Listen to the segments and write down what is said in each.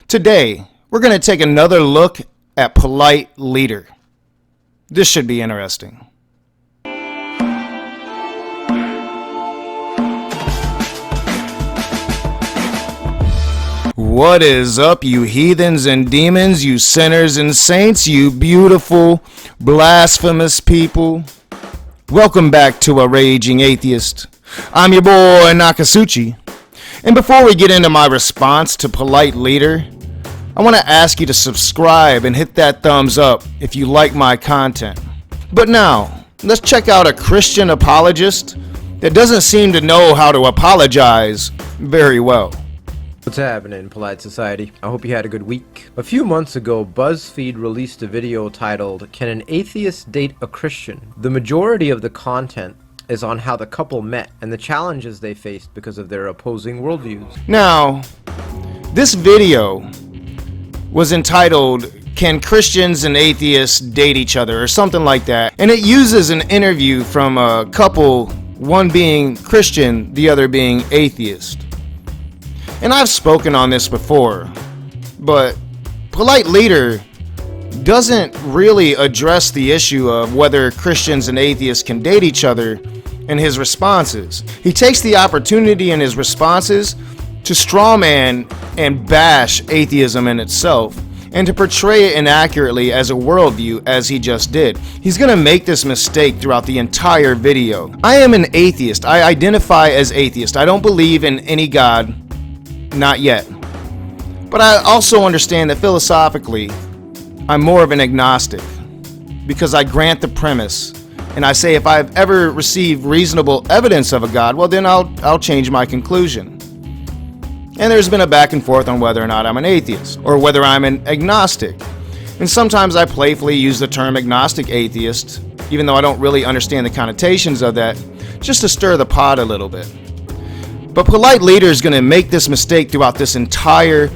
Today, we're going to take another look at polite leader. This should be interesting. What is up, you heathens and demons, you sinners and saints, you beautiful, blasphemous people? Welcome back to A Raging Atheist. I'm your boy, Nakasuchi. And before we get into my response to polite leader, I want to ask you to subscribe and hit that thumbs up if you like my content. But now, let's check out a Christian apologist that doesn't seem to know how to apologize very well. What's happening, polite society? I hope you had a good week. A few months ago, BuzzFeed released a video titled, "Can an Atheist Date a Christian?" The majority of the content is on how the couple met and the challenges they faced because of their opposing worldviews. Now, this video was entitled, "Can Christians and Atheists Date Each Other?" or something like that. And it uses an interview from a couple, one being Christian, the other being atheist. And I've spoken on this before, but polite leader doesn't really address the issue of whether Christians and atheists can date each other in his responses. He takes the opportunity in his responses to strawman and bash atheism in itself, and to portray it inaccurately as a worldview as he just did. He's gonna make this mistake throughout the entire video. I am an atheist. I identify as atheist. I don't believe in any God, not yet. But I also understand that philosophically, I'm more of an agnostic, because I grant the premise, and I say if I've ever received reasonable evidence of a God, well then I'll change my conclusion. And there's been a back and forth on whether or not I'm an atheist, or whether I'm an agnostic. And sometimes I playfully use the term agnostic atheist, even though I don't really understand the connotations of that, just to stir the pot a little bit. But polite leader is going to make this mistake throughout this entire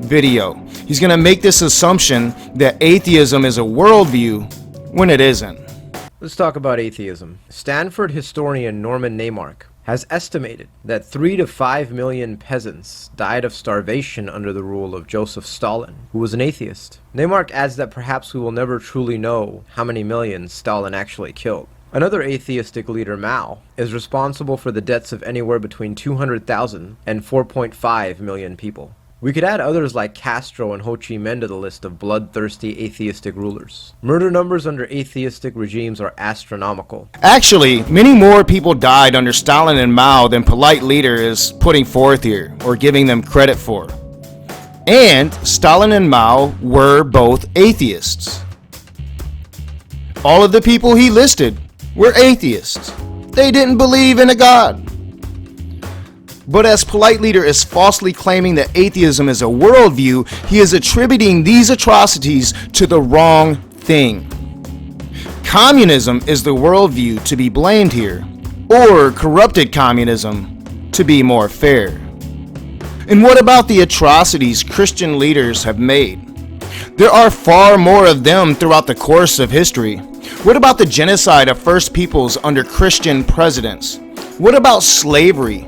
video. He's going to make this assumption that atheism is a worldview when it isn't. Let's talk about atheism. Stanford historian Norman Naimark has estimated that 3 to 5 million peasants died of starvation under the rule of Joseph Stalin, who was an atheist. Naimark adds that perhaps we will never truly know how many millions Stalin actually killed. Another atheistic leader, Mao, is responsible for the deaths of anywhere between 200,000 and 4.5 million people. We could add others like Castro and Ho Chi Minh to the list of bloodthirsty atheistic rulers. Murder numbers under atheistic regimes are astronomical. Actually, many more people died under Stalin and Mao than polite leader is putting forth here, or giving them credit for. And Stalin and Mao were both atheists. All of the people he listed were atheists. They didn't believe in a God. But as polite leader is falsely claiming that atheism is a worldview, he is attributing these atrocities to the wrong thing. Communism is the worldview to be blamed here, or corrupted communism to be more fair. And what about the atrocities Christian leaders have made? There are far more of them throughout the course of history. What about the genocide of First Peoples under Christian presidents? What about slavery?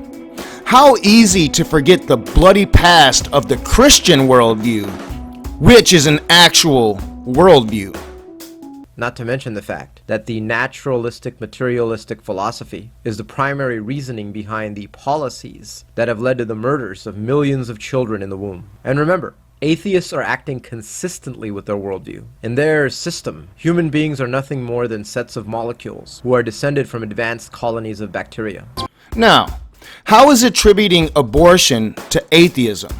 How easy to forget the bloody past of the Christian worldview, which is an actual worldview. Not to mention the fact that the naturalistic materialistic philosophy is the primary reasoning behind the policies that have led to the murders of millions of children in the womb. And remember, atheists are acting consistently with their worldview. In their system, human beings are nothing more than sets of molecules who are descended from advanced colonies of bacteria. Now, how is attributing abortion to atheism?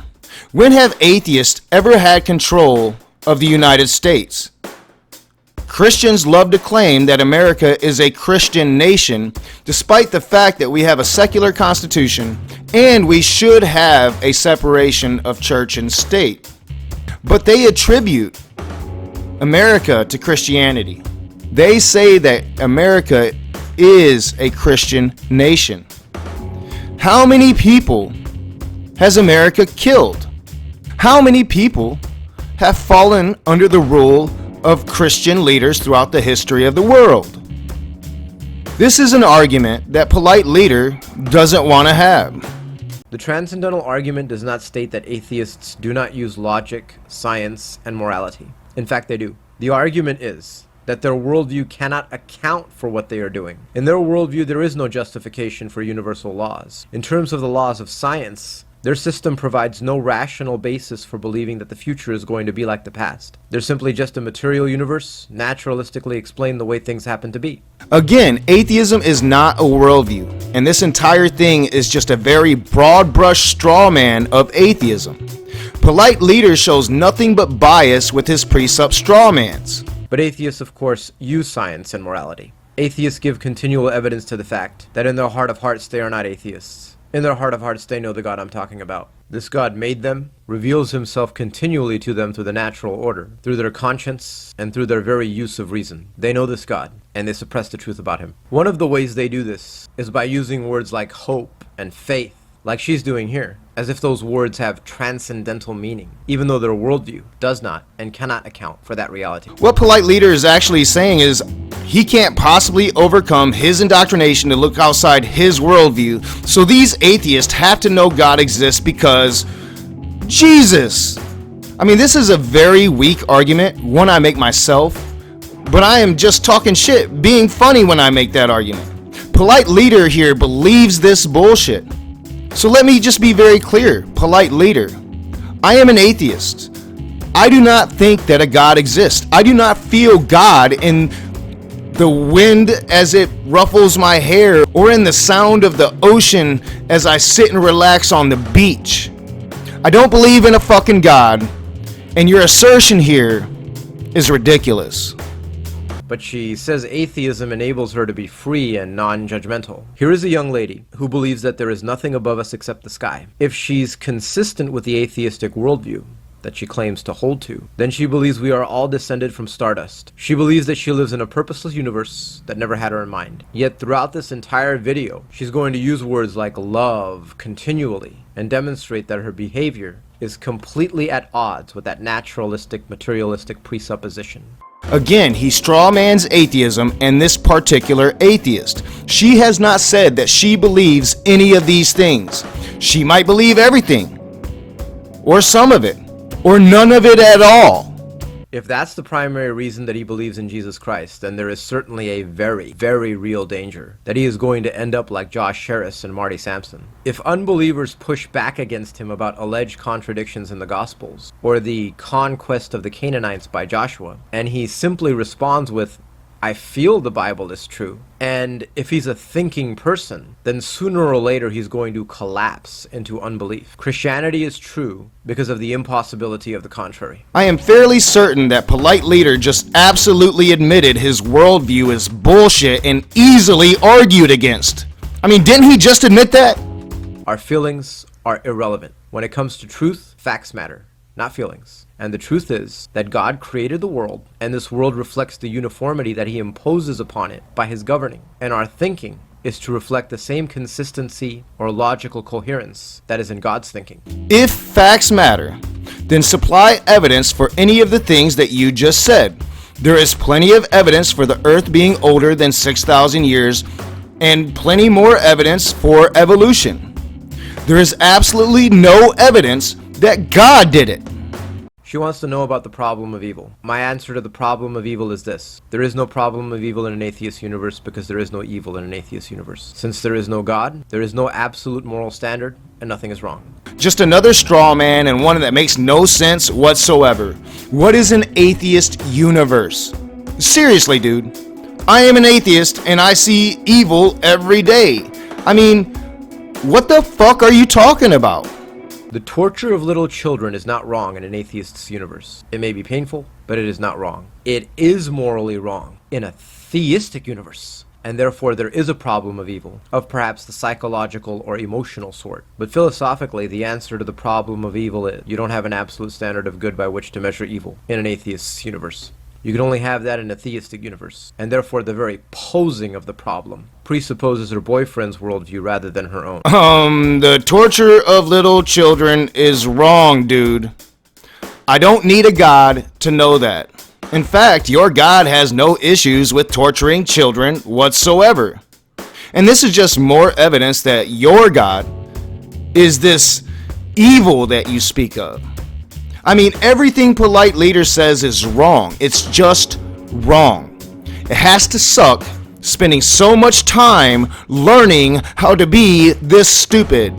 When have atheists ever had control of the United States? Christians love to claim that America is a Christian nation, despite the fact that we have a secular constitution and we should have a separation of church and state. But they attribute America to Christianity. They say that America is a Christian nation. How many people has America killed? How many people have fallen under the rule of Christian leaders throughout the history of the world? This is an argument that polite leader doesn't want to have. The transcendental argument does not state that atheists do not use logic, science, and morality. In fact, they do. The argument is that their worldview cannot account for what they are doing. In their worldview, there is no justification for universal laws. In terms of the laws of science, their system provides no rational basis for believing that the future is going to be like the past. They're simply just a material universe, naturalistically explained the way things happen to be. Again, atheism is not a worldview, and this entire thing is just a very broad brush straw man of atheism. Polite Leader shows nothing but bias with his precept straw mans. But atheists, of course, use science and morality. Atheists give continual evidence to the fact that in their heart of hearts they are not atheists. In their heart of hearts they know the God I'm talking about. This God made them, reveals himself continually to them through the natural order, through their conscience, and through their very use of reason. They know this God, and they suppress the truth about him. One of the ways they do this is by using words like hope and faith, like she's doing here, as if those words have transcendental meaning, even though their worldview does not and cannot account for that reality. What Polite Leader is actually saying is he can't possibly overcome his indoctrination to look outside his worldview, so these atheists have to know God exists because Jesus. I mean, this is a very weak argument, one I make myself, but I am just talking shit, being funny when I make that argument. Polite Leader here believes this bullshit. So let me just be very clear, Polite Leader. I am an atheist. I do not think that a God exists. I do not feel God in the wind as it ruffles my hair or in the sound of the ocean as I sit and relax on the beach. I don't believe in a fucking God, and your assertion here is ridiculous. But she says atheism enables her to be free and non-judgmental. Here is a young lady who believes that there is nothing above us except the sky. If she's consistent with the atheistic worldview that she claims to hold to, then she believes we are all descended from stardust. She believes that she lives in a purposeless universe that never had her in mind. Yet throughout this entire video, she's going to use words like love continually and demonstrate that her behavior is completely at odds with that naturalistic, materialistic presupposition. Again, he strawmans atheism and this particular atheist. She has not said that she believes any of these things. She might believe everything, or some of it, or none of it at all. If that's the primary reason that he believes in Jesus Christ, then there is certainly a very, very real danger that he is going to end up like Josh Harris and Marty Sampson. If unbelievers push back against him about alleged contradictions in the Gospels, or the conquest of the Canaanites by Joshua, and he simply responds with, I feel the Bible is true, and if he's a thinking person, then sooner or later he's going to collapse into unbelief. Christianity is true because of the impossibility of the contrary. I am fairly certain that Polite Leader just absolutely admitted his worldview is bullshit and easily argued against. I mean, didn't he just admit that? Our feelings are irrelevant. When it comes to truth, facts matter, not feelings. And the truth is that God created the world, and this world reflects the uniformity that he imposes upon it by his governing. And our thinking is to reflect the same consistency or logical coherence that is in God's thinking. If facts matter, then supply evidence for any of the things that you just said. There is plenty of evidence for the earth being older than 6,000 years, and plenty more evidence for evolution. There is absolutely no evidence that God did it. She wants to know about the problem of evil. My answer to the problem of evil is this. There is no problem of evil in an atheist universe because there is no evil in an atheist universe. Since there is no God, there is no absolute moral standard, and nothing is wrong. Just another straw man, and one that makes no sense whatsoever. What is an atheist universe? Seriously, dude. I am an atheist and I see evil every day. I mean, what the fuck are you talking about? The torture of little children is not wrong in an atheist's universe. It may be painful, but it is not wrong. It is morally wrong in a theistic universe, and therefore there is a problem of evil, of perhaps the psychological or emotional sort. But philosophically, the answer to the problem of evil is you don't have an absolute standard of good by which to measure evil in an atheist's universe. You can only have that in a theistic universe, and therefore the very posing of the problem presupposes her boyfriend's worldview rather than her own. The torture of little children is wrong, dude. I don't need a God to know that. In fact, your God has no issues with torturing children whatsoever. And this is just more evidence that your God is this evil that you speak of? I mean, everything Polite Leader says is wrong. It's just wrong. It has to suck spending so much time learning how to be this stupid.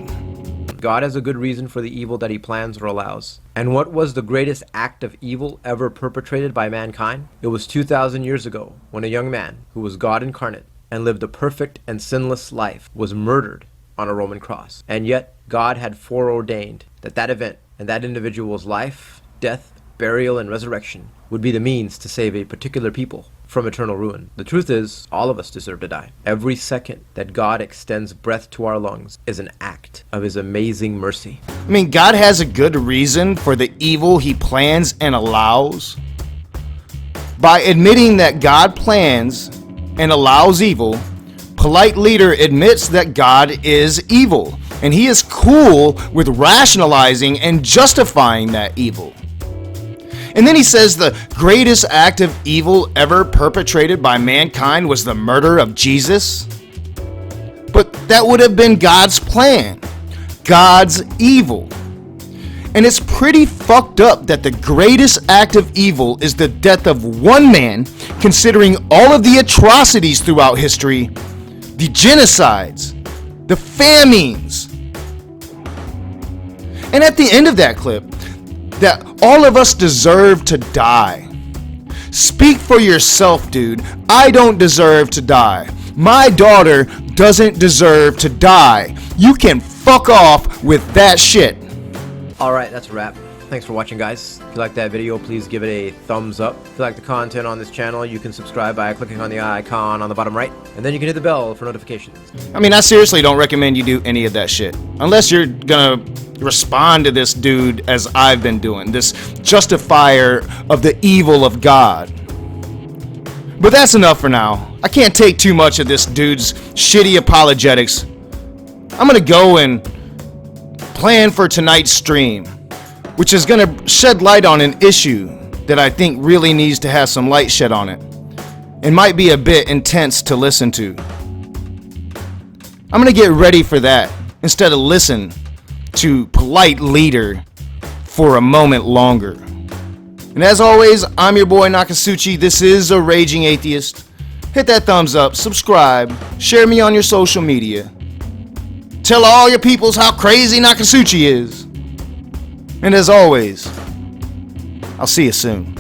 God has a good reason for the evil that he plans or allows. And what was the greatest act of evil ever perpetrated by mankind? It was 2,000 years ago when a young man who was God incarnate and lived a perfect and sinless life was murdered on a Roman cross. And yet God had foreordained that that event and that individual's life, death, burial, and resurrection would be the means to save a particular people from eternal ruin. The truth is, all of us deserve to die. Every second that God extends breath to our lungs is an act of his amazing mercy. I mean, God has a good reason for the evil he plans and allows. By admitting that God plans and allows evil, Polite Leader admits that God is evil, and he is cool with rationalizing and justifying that evil. And then he says the greatest act of evil ever perpetrated by mankind was the murder of Jesus. But that would have been God's plan, God's evil. And it's pretty fucked up that the greatest act of evil is the death of one man, considering all of the atrocities throughout history, the genocides, the famines. And at the end of that clip, that all of us deserve to die. Speak for yourself, dude. I don't deserve to die. My daughter doesn't deserve to die. You can fuck off with that shit. Alright, that's a wrap. Thanks for watching, guys. If you like that video, please give it a thumbs up. If you like the content on this channel, you can subscribe by clicking on the icon on the bottom right, and then you can hit the bell for notifications. I mean, I seriously don't recommend you do any of that shit. Unless you're gonna respond to this dude as I've been doing, this justifier of the evil of God. But that's enough for now. I can't take too much of this dude's shitty apologetics. I'm gonna go and plan for tonight's stream, which is gonna shed light on an issue that I think really needs to have some light shed on it. It might be a bit intense to listen to. I'm gonna get ready for that instead of listen to Polite Leader for a moment longer. And as always, I'm your boy Nakasuchi. This is A Raging Atheist. Hit that thumbs up, subscribe, share me on your social media. Tell all your peoples how crazy Nakasuchi is. And as always, I'll see you soon.